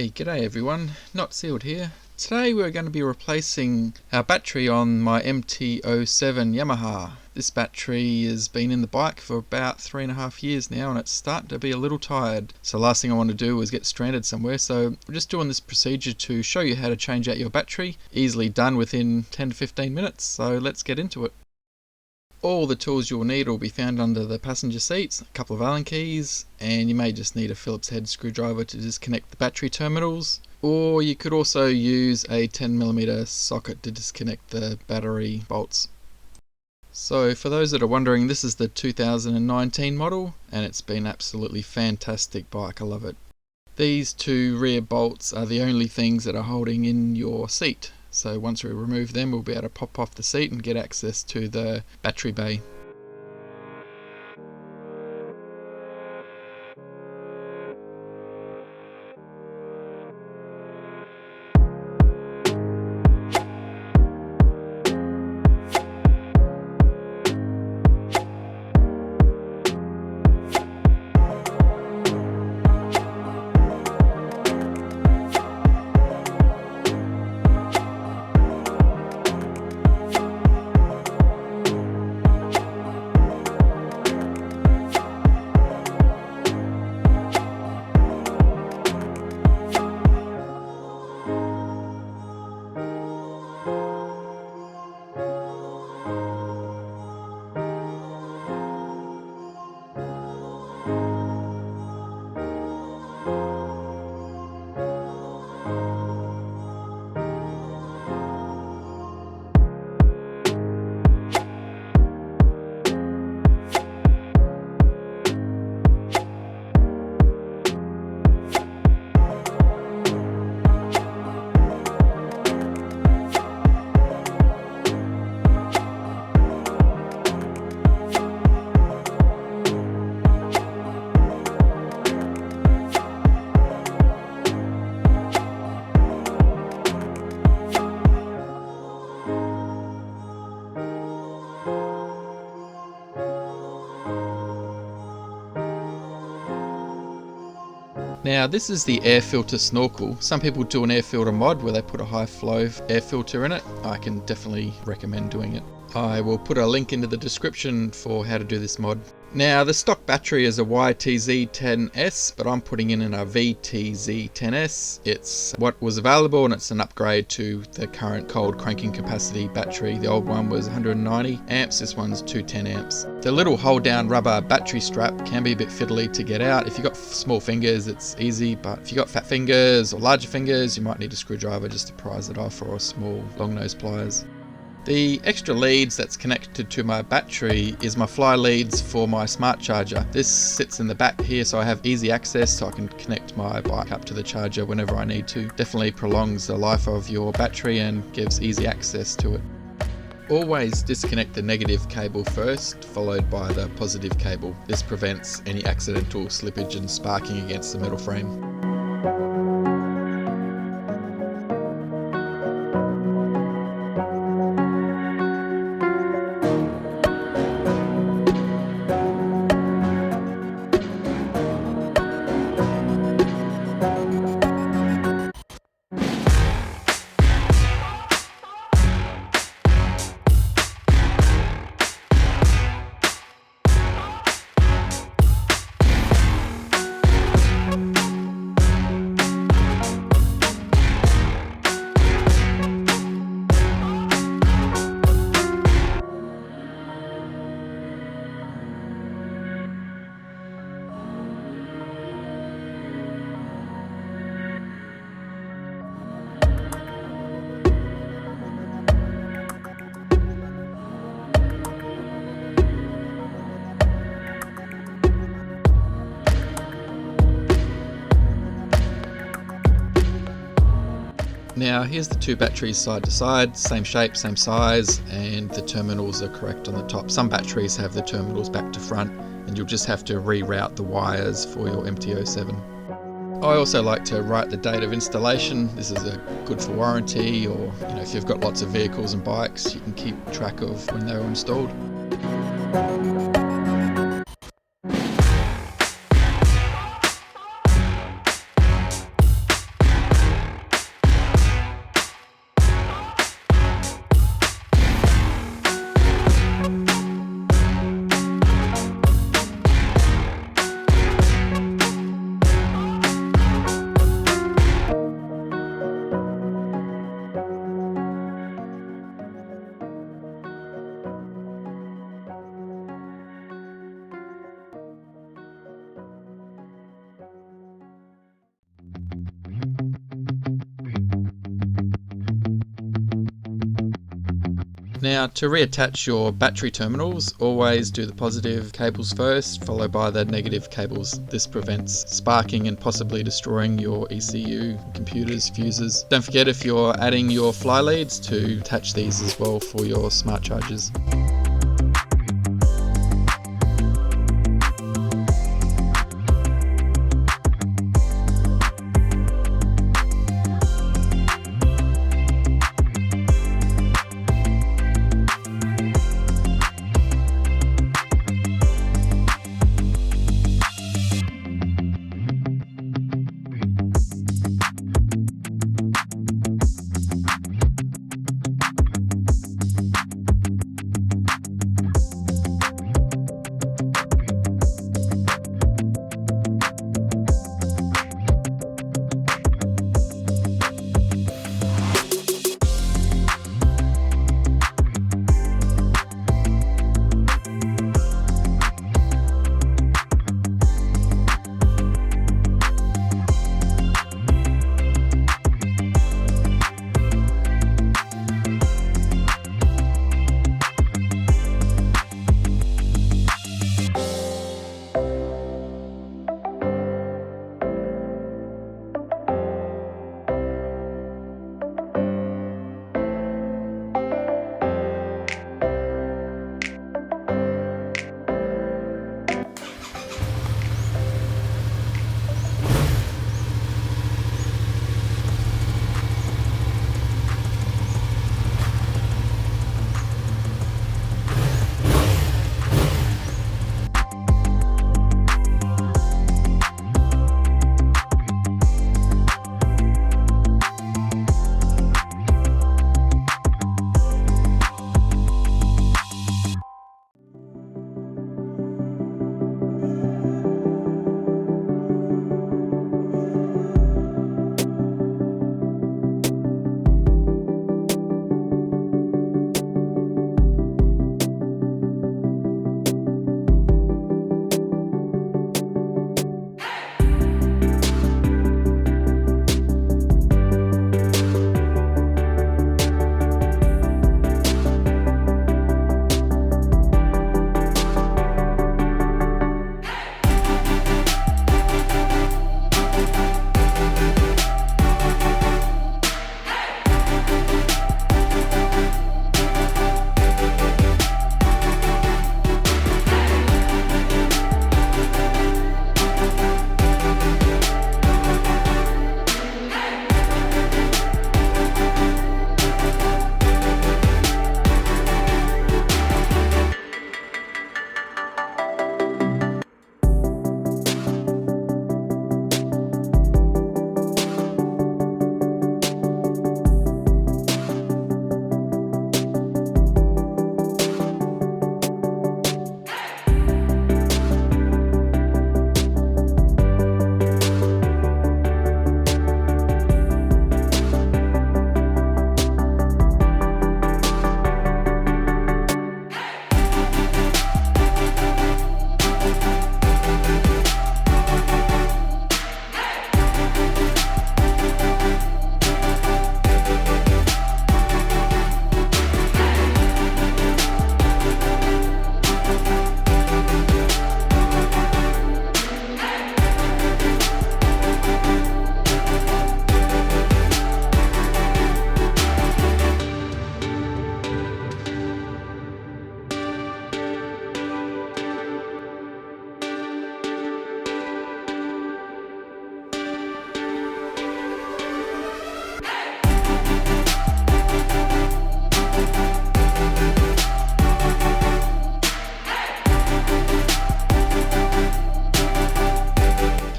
Hey, g'day everyone, Not Sealed here. Today we're going to be replacing our battery on my MT-07 Yamaha. This battery has been in the bike for about 3.5 years now and it's starting to be a little tired. So the last thing I want to do is get stranded somewhere, so we're just doing this procedure to show you how to change out your battery. Easily done within 10 to 15 minutes, so let's get into it. All the tools you'll need will be found under the passenger seats, a couple of Allen keys, and you may just need a Phillips head screwdriver to disconnect the battery terminals, or you could also use a 10mm socket to disconnect the battery bolts. So for those that are wondering, this is the 2019 model and it's been absolutely fantastic bike, I love it. These two rear bolts are the only things that are holding in your seat. So once we remove them, we'll be able to pop off the seat and get access to the battery bay. Now this is the air filter snorkel. Some people do an air filter mod where they put a high flow air filter in it. I can definitely recommend doing it. I will put a link into the description for how to do this mod. Now the stock battery is a YTZ10S, but I'm putting in a YTZ10S. It's what was available and it's an upgrade to the current cold cranking capacity battery. The old one was 190 amps, this one's 210 amps. The little hold down rubber battery strap can be a bit fiddly to get out. If you've got small fingers it's easy, but if you've got fat fingers or larger fingers you might need a screwdriver just to prise it off, or a small long nose pliers. The extra leads that's connected to my battery is my fly leads for my smart charger. This sits in the back here so I have easy access, so I can connect my bike up to the charger whenever I need to. Definitely prolongs the life of your battery and gives easy access to it. Always disconnect the negative cable first, followed by the positive cable. This prevents any accidental slippage and sparking against the metal frame. Now here's the two batteries side to side, same shape, same size, and the terminals are correct on the top. Some batteries have the terminals back to front and you'll just have to reroute the wires for your MT-07. I also like to write the date of installation. This is good for warranty, or if you've got lots of vehicles and bikes, you can keep track of when they were installed. Now, to reattach your battery terminals, always do the positive cables first, followed by the negative cables. This prevents sparking and possibly destroying your ECU, computers, fuses. Don't forget, if you're adding your fly leads, to attach these as well for your smart chargers.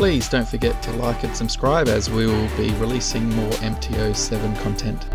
Please don't forget to like and subscribe, as we will be releasing more MT-07 content.